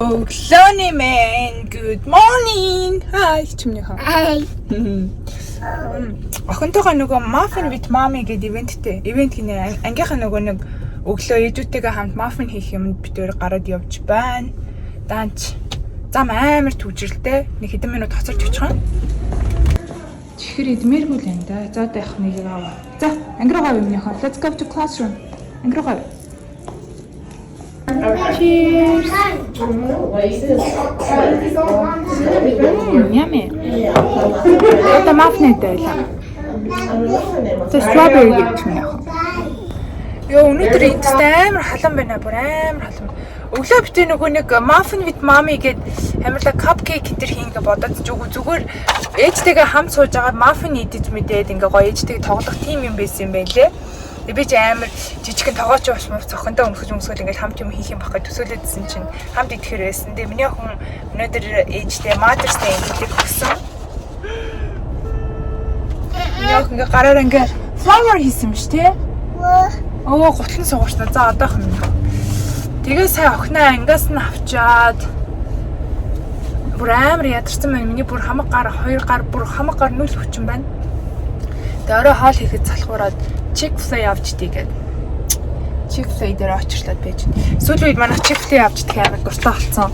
Lonely man, good morning. Hi, чимний хаа. Hi. Охинтойгоо нөгөө muffin with mommy гэдэг ивенттэй. Ивент гинэ ангийнхаа нөгөө нэг өглөө ээжүүдтэйгээ хамт muffin хийх юмд бид өөр гараад явж байна. Данч зам амар түжрэлтэй. Нэг хэдэн минут хоцорч очих юм. Чихэр идмээргүй л энэ да. За одоо явах нэг аваа. За, ангируу гав юмныхаа. Let's go to classroom. Ангируу гав. Cheers. Yummy. Это muffin байлаа. Это strawberry гэж юм яах. Йоо, өнөөдөр эндээ амар халуун байна. Бүр амар халуун. Өглөө битээ нөгөө нэг muffin with mommy гэдэг амарлаа cupcake энэ хийнгээ бодоод зүгээр ээжтэйгээ хамт сууж байгаа muffin идэж мэдээд ингээ гоё ээжтэйгээ тоглох тим юм байсан юм байлээ. Би ч амар жижигхэн тоогооч ус цохондоо өмсгөл ингээд хамт юм хийх юм бахад төсөөлөдсөн чинь хамт идэхэр байсан. Тэгээ миний охин өнөөдөр ээжтэй Mother's Day гэдэг өгсөн. Миний охин ингээ гараараа ингээ flower хийсэн юм ш тий. Оо гутлан суугачна. За одоо хам. Тэгээ сая охиноо ангиас нь авчаад бүр амар ядарсан байна. Миний бүр хамаг гар 2 гар бүр хамаг гар нүл хүчин байна. Тэгээ орой хоол хийхэд залхуураад Chick-fil-A авчдээ гэдэг. Chick-fil-A дээр очирлаад байж. Сүүлийн үед манай Chick-fil-A авчдээ амар дуртай болсон.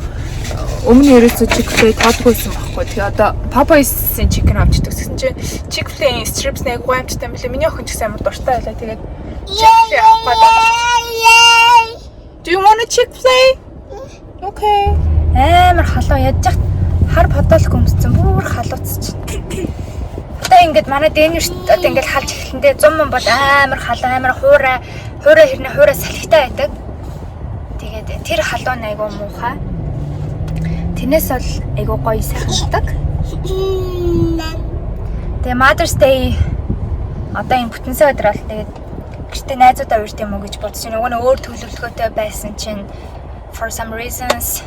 Өмнө ерөөсөө Chick-fil-A тоодгүйсэн байхгүй. Тэгээ одоо Popeyes-ийн chicken авчдаг гэсэн чинь Chick-fil-A-ийн strips нэг гуймчтай мөлий. Миний охин ч гэсэн амар дуртай байлаа. Тэгээд Chick-fil-A аваад. Do you want a Chick-fil-A? Okay. Амар халуун ядчих хар подол göмсцэн бүр халууцч. Одоо ингээд манай Дэниш одоо ингээд халж эхлэндээ 100 мөн бол амар халуун амар хуурай хэрнээ хуурай салхитай байдаг. Тэгээд тэр халуун айгуу муухай. Тэрнээс бол айгуу гоё сайхандаг. Тэгээ Mother's Day одоо энэ бүтэнсэ өдөр бол тэгээд гэртээ найзуудаа урьд юм уу гэж бодсон. Нөгөө нь өөр төлөвлөгөөтэй байсан чинь for some reasons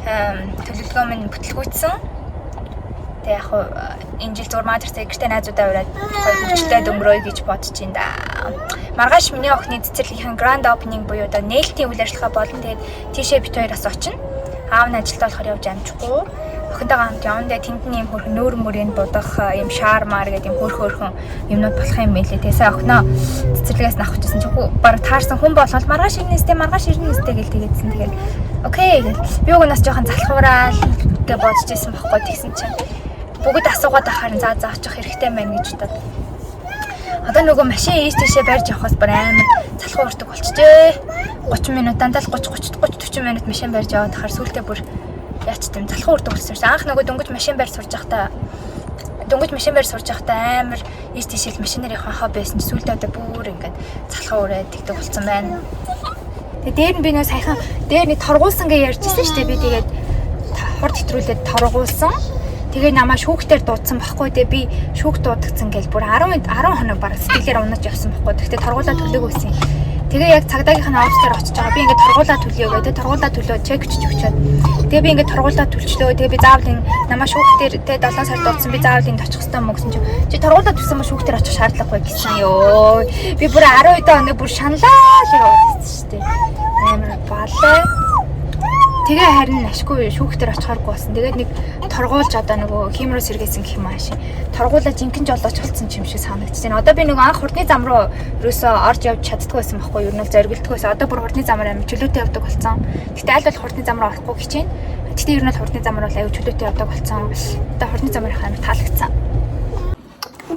төлөвлөгөө минь бүтлгүйцсэн. Тэгээ яг энэ жил зур Mother's Day гэртээ найзуудаа ураад хөвчлээд өнгөрөөе гэж бодож байна да. Маргааш миний охины цэцэрлэгийн grand opening буюу одоо нээлтийн үйл ажиллагаа болно. Тэгээд тийшээ бит хоёроос очино. Аав нь ажилд болохоор явж амжихгүй. Охинтойгоо хамт явандаа тэндний юм хөрхөн нүүрэн мөрөнд будах юм шаармаар гэдэг юм хөрхөн юмнууд болох юм байлээ. Тэсээ охиноо цэцэрлэгээс нь авчихсан чинь баг таарсан хүн болол маргааш ирнэстэй гэл тэгээдсэн. Тэгээд окей гэл би угнаас жоохон залхуураад гэж бодож ирсэн байхгүй тэгсэн чинь бүгд асуугаад ахаар за очих хэрэгтэй байна гэж бодоод. Одоо нөгөө машин ийш тийшээ барьж явахаас бүр амар залхуурдаг болчихжээ. 30 минут дандаа 30 минут машин барьж яваад ахаар сүултээ бүр яач тийм залхуурдаг болсон. Анх нөгөө дөнгөж машин барьж сурж байхдаа амар ийш тийшээ машинаар явах хобби байсан. Сүултээ одоо бүр ингээд залхуураад тэгдэг болсон байна. Тэгээ дээр нь би нөө саяхан дээр нэг торгуулсан гэж ярьжсэн шүү дээ. Би тэгээд хурд хэтрүүлээд торгуулсан. Тэгээ намаа шүүхтээр дуудсан байхгүй. Тэгээ би шүүх дуудагдсан гэж бүр 10 хоног бараг сэтгэлээр унаж явсан байхгүй. Тэгтээ торгуулаа төлөөг байсан. Тэгээ яг цагдаагийнх нь офис дээр очиж байгаа. Би ингээд торгуулаа төлөё гэдэг. Торгуулаа төлөө чекч өгчөөд. Тэгээ би ингээд торгуулаа төлчлөө. Тэгээ би заавал энэ намаа шүүхтээр тэгээ 7 сар дуудсан. Би заавал энд очих хэрэгтэй юм гэсэн чинь чи торгуулаа төлсөн ба шүүхтээр очих шаардлагагүй гэсэн ёо. Би бүр 12 хоног бүр шаналаа л яваад шүү дээ. Амар балаа. Тэгээ харин ашгүй шүүхтэр очихааргүй болсон. Тэгээд нэг торгуулж одоо нөгөө химруу сэргээсэн гэх юм ааши. Торгуулаа жинхэнэ жолооч болсон юм шиг санагдчихэв. Одоо би нөгөө анх хурдны зам руу ерөөсөө орж явж чаддгүй байсан байхгүй юу? Ер нь зоригддгүй байсан. Одоо бүр хурдны замаар амир чөлөөтэй явдаг болсон. Гэтэ аль бол хурдны зам руу орохгүй хичээн. Гэтэ ер нь хурдны замаар бол аюу чөлөөтэй явдаг болсон. Одоо хурдны замаар их амир таалагдсан.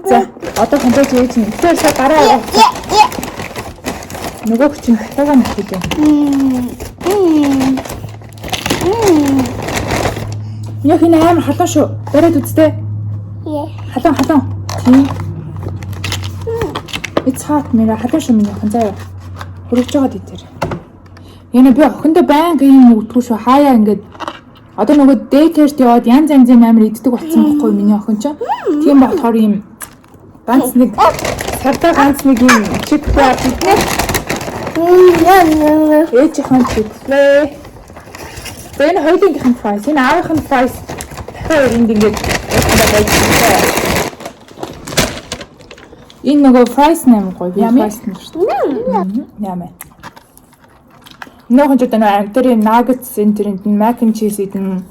За одоо хэмжээж ийж нь өтөөсөө гараа яваа. Нөгөө чинь хатаага нэхэж байна. Яг энэ амар халуун шүү. Барайд үзтээ. Халуун. Тийм. It's hot мира халуун шүү миний охин заяа. Хөрөж байгаа дээр. Энэ би охиндоо байнга юм өгдгүү шүү. Хаяа ингээд одоо нөгөө daycare-т яваад янз янзын амар иддэг болсон байхгүй миний охин ч. Тийм болохоор юм ганц нэг сартаа ганц нэг юм Chick-fil-A иднэ. Ээж хан Chick-fil-A. Энэ хоёулынхын price, энэ аавынхын price дахиад энд ингээд байж байгаа. Энэ нөгөө price нэмэг гоё, би price нэр шүү дээ. Нэмэ. Нөхөн ч одоо амтэрийн nuggets энтерэнд mac and cheese идэн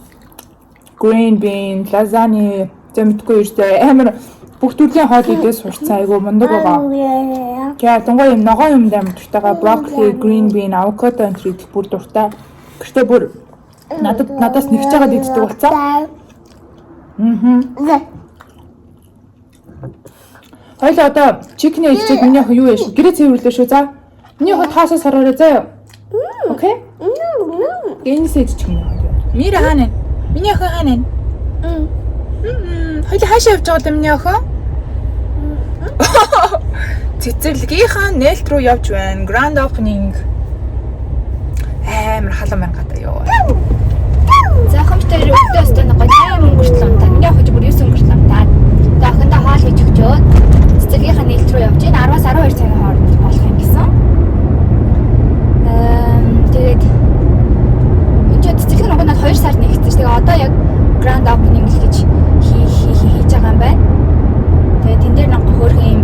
green bean, lasagna зэмтгүй ирсэн амар бүх төрлийн хоол идээс сурцсан айгу мундаг байгаа. Яа тунгой юм ногоон юм дэм дуртайгаа broccoli, green bean, avocado энэ идэх бүр дуртай. Гэхдээ бүр надаас нэгж байгаа иддэг болсон. Хоёул одоо chicken идчихээд миний ах юу яаш гэрээ цэвэрлээ шүү за. Миний ах таасаа сараарай заяа. Окей? Гэнэс идчих юм. Мира хаана? Миний ах хаана? Хоёул хаашаа явж байгаа юм миний ах? Цэцэрлэгийнхаа нээлт рүү явж байна. Grand opening. Амар халуун байна гадаа ёо. Захамтай өдөөс тань гоё 8 өнгөрчлөө. Миний ах ч бүр 9 өнгөрчлөө. За охиндоо хаал хийж өгчөөд цэцэрлэгийнхаа нээлт рүү явж байна. 10-аас 12 цагийн хооронд болох юм гэсэн. Тэгээд энэ цэцэрлэг нөгөө надад 2 сард нэгтгэж. Тэгээ одоо яг grand opening л гэж хийж байгаа юм байна. Тэгээд тэн дээр нэг хөөрхөн юм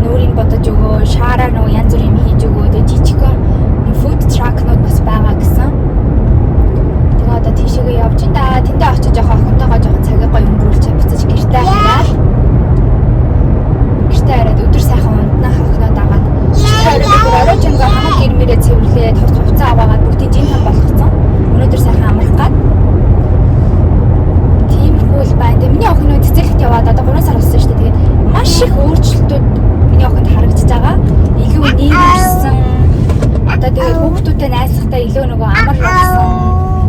нүрийн бодож өгөө, шаараар нөгөө янз бүрийн юм хийж өгөө. Тэгээд жижигхэн food truck-нууд бас байгаа гэсэн. Тэгээд одоо тийшээгээ явж ин да. Тэндээ очиж явах охинтойгоо жоохон цагийг гоё өнгөрүүлж буцаж гэртээ хараад. Гэртээ хараад өдөр сайхан унтнах охиноо дагаад. Орой чанга хамаг гэрмээрээ цэвэрлээд хувцас аваагаад бүгдийн жин там болгоцсон. Өнөөдөр сайхан амрах гад. Тиймэрхүү л байна. Тэгээд миний охин нөө цэцэрлэгт яваад одоо 3 сар болсон шүү дээ. Тэгээд маш их өөрчлөлтүүд миний охинд харагдаж байгаа. Илүү нэмэрсэн. Одоо тэгээд хүүхдүүдтэй найзлахтаа илүү нөгөө амар болсон.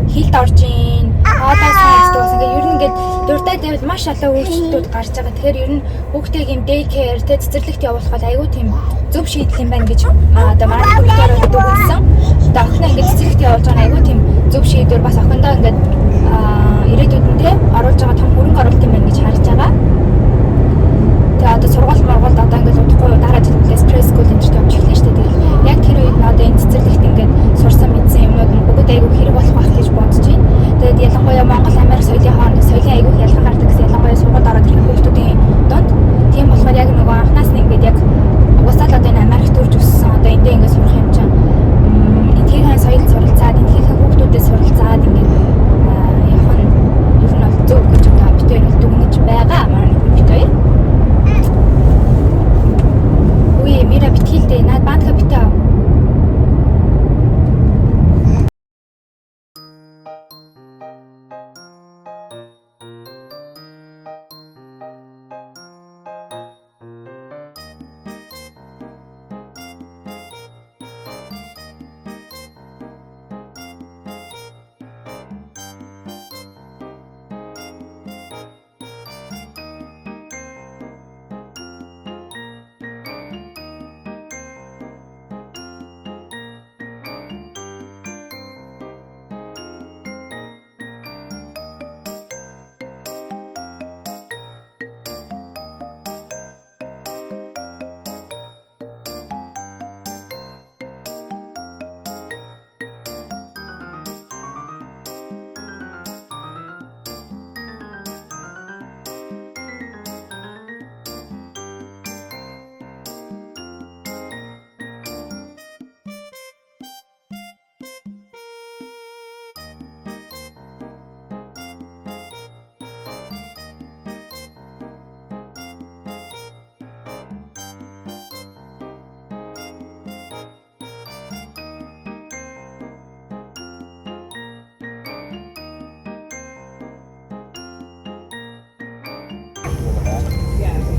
Хилд орж ийн. Одоо сайждаг бас ингээ ер нь ингээд дуртай тавьд маш олон өөрчлөлтүүд гарч байгаа. Тэгэхээр ер нь хүүхдийг юм day care тэ цэцэрлэгт явуулах бол айгүй тийм зөв шийдэл юм байна гэж одоо манай хүүхдээр өгсөн. Одоо охиноо ингээ цэцэрлэгт явуулж байгаа айгүй тийм зөв шийдвэр бас охиндоо ингээд ирээдүйд нь оруулж байгаа том хөрөнгө оруулалт юм байна гэж харж байгаа. Тэгээ одоо сургууль одоо ингээд удахгүй дараа жилдээ stress school энэ төрөнд явж эхэлнэ шүү дээ. Тэгээд яг тэр үед нь одоо энэ цэцэрлэгт ингээд сурсан мэдсэн юмнууд нь бүгд айгүй хэрэг болох байх гэж бодож байна. Тэгээд ялангуяа Монгол Америк соёлын хооронд соёлын айгүй ялгаа гардаг гэсэн ялангуяа сургууль ороод ирэх хүүхдүүдийн донд тийм болохоор яг нөгөө анханаас нь ингээд яг угсаал одоо энэ Америк төрж өссөн одоо эндээ ингээд сурах юм чинь энэхээ соёл суралцаад энэхээ хүүхдүүдэд суралцаад ингээд явах нь ер нь бол зөв гэж одоо битээр бол дүгнэж байгаа манай битээр. Үе мира битгэлдээ наад баатга битээ.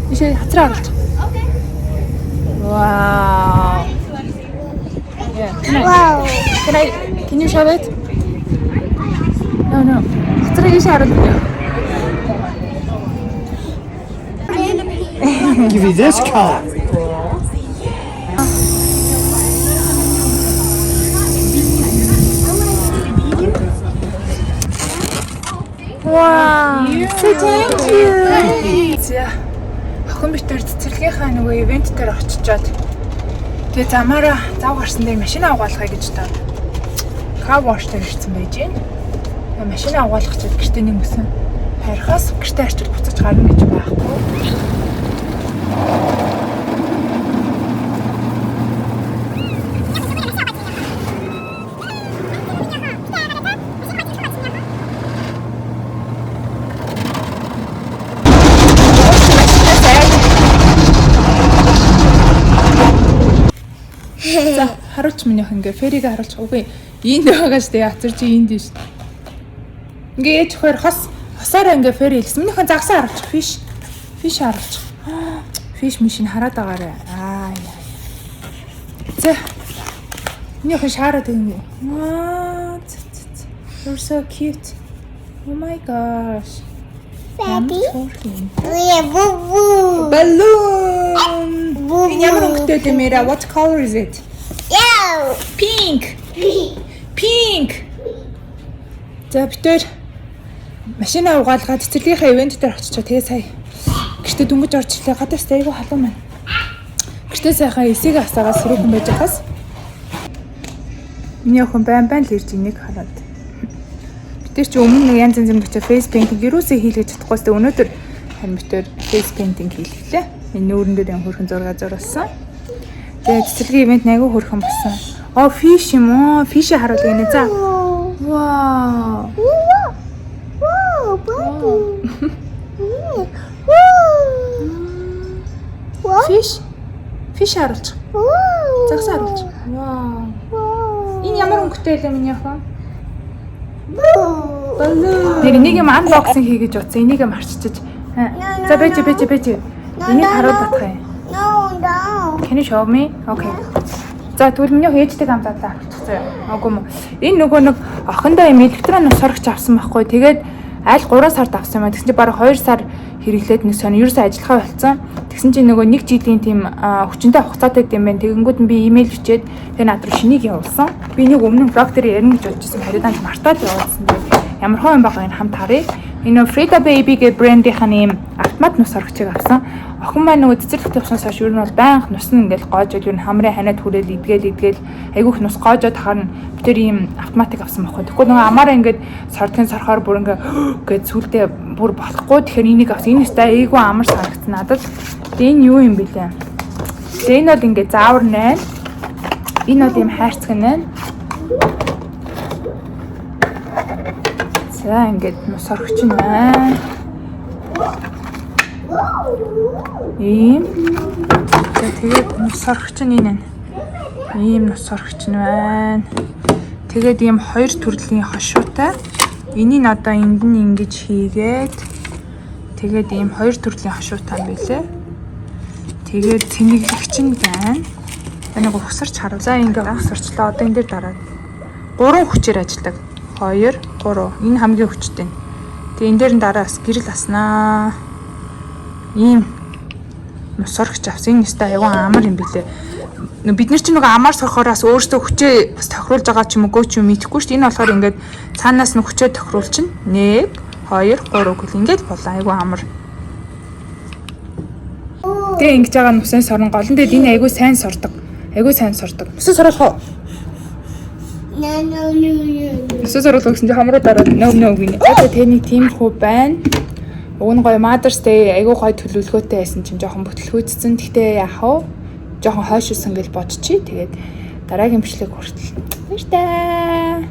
Ишээ хацраа оруулж. Wow. Yeah. Wow. Can you show it? No. Хацраа ишээ оруулж. Give you this color. Wow. So thank you. За. Охин битэр цэцэрлэгийнхаа нөгөө ивент дээр очичоод тэгээ замаараа зав гарсан дээр машин авгаалахаа гэж та car wash дээр ирсэн байж байна. Тэгээ машин авгаалах гэж гэртээ нэмсэн. Харихаас гэртээ очиж буцаж гарна гэж байхгүй. За харуулч минийх ингээ ферийг харуулж үгүй. Ийнд байгаа штэ яцар чи ийнд биш. Ингээ ээж хоёр хосоор ингээ фер хэлсэн. Минийхэн загсаа харуулж фиш. Фиш харуулж. Фиш мишин хараад байгаарэ. Аа яа. За. Минийхэн шаарад ингээ. You're so cute. Oh my gosh. Daddy. Balloon. Энэ ямар өнгөтэй дэмэрэ? What color is it? Yellow. Pink. Pink. За битэр машина угаалгаад цэцэрлэгийнхээ ивент дээр очичоо тэгээ сая. Гэртээ дүнгэж орж ирлээ. Гадаастай айгу халуун байна. Гэртээ сайхан эсийг асаагаа сэрүүхэн байж хас. Миний охин байн л ирж инийг хараад. Тэр чи өмнө нэг янз янзын бичээ face painting юусээ хийлгэж чадахгүй сте өнөөдөр харин битэр face painting хийлгэлээ. Энэ нүүрэн дээр юм хөрхэн зураг зурсан. Тэгээд цэцэрлэгийн ивент айгүй хөрхэн болсон. Оо fish юм уу? Fish харуулъя нэ за. Вау. Fish. Fish харуулж. Загс харуулж. Вау. Энэ ямар өнгөтэй л миний охин? Тэр нэг юм unboxing хийгэж утсан. Энийг юм харчиж. За бэж. Энийг харуул батах юм. No. Can you show me? Okay. За тэгвэл миний ээжтэй хамтдаа харчихсан. Агуу юм. Энэ нөгөө нэг охиндоо юм электрон ус соргч авсан байхгүй. Тэгээд аль 3 сард авсан юм. Тэгсэн чинь бараг 2 сар хэрэглээд нэг сони ерөөсөө ажиллахаа болцсон. Тэгсэн чинь нөгөө нэг жилийн тийм хүчнтэй хугацаатай гэдэм байх. Тэгэнгүүт нь би имэйл бичээд тэгээ над руу шинийг явуулсан. Би нэг өмнө блог дээр ярина гэж бодож байсан. Хариудаанд мартаад явуулсан. Ямар хөө юм байгаа энэ хамт харъя. Энэ Frida Baby гэ брендийнхэн ийм автомат нус соргчийг авсан. Охин маань нөгөө цэцэрлэгт явснаас хойш ер нь бол байнга нус нь ингээл гоожод ер нь хамрын ханиад хүрээл идгээл айгүйх нус гоожод харна. Тэр ийм автоматик авсан байхгүй. Тэгэхгүй нөгөө амаараа ингээд сордгийн сорхоор бүр ингээд сүултээ бүр болохгүй. Тэгэхээр энийг авсан. Энэ өстэй айгүй амар санагдсан надад. Тэгээ энэ юу юм бэ лээ? Тэгээ энэ бол ингээд заавар 8. Энэ бол ийм хайрцаг 8. За ингээд нус соргч нь байна. Ийм. Тэгээд нус соргч нь энэ. Ийм нус соргч нь байна. Тэгээд ийм 2 төрлийн хошуутай. Энийг одоо энд нь ингэж хийгээд тэгээд ийм 2 төрлийн хошуутай юм билээ. Тэгээд цэнэглэгч нь байна. Энийг ухсарч харуул. За ингээд ухсарчлаа. Одоо энэ дээр дараад 3 хүчээр ажилладаг. 2 3. Энэ хамгийн хүчтэй. Тэгээ энэ дээр нь дараас гэрэл аснаа. Ийм нус соргч авсан. Энэ өстэй аюун амар юм билээ. Бид нар ч нэг амар сорхороос өөрсдөө хүчээ бас тохируулж байгаа ч юм уу гоо ч юм мэдэхгүй шүү дээ. Энэ болохоор ингээд цаанаас нь хүчээ тохируулчихна. 1 2 3 гэл ингээд болоо аюун амар. Тэгээ ингэж байгаа нүсэн сорон гол нь энэ аюун сайн сордог. Аюун сайн сордог. Нүсэн соруулах уу? No. Нүсэн соруулах гэсэн чинь хамруу дараад нөө гинэ. Одоо тэний тиймэрхүү байна. Уг нь гоё Mother's Day аюун гоё төлөвлөгөөтэй байсан чинь жоохон бүтлгүүцсэн. Гэхдээ яах вэ? Жоохон хойшилсан гэж бодчих. Тэгээд дараагийн бичлэг хүртэл баяр таа.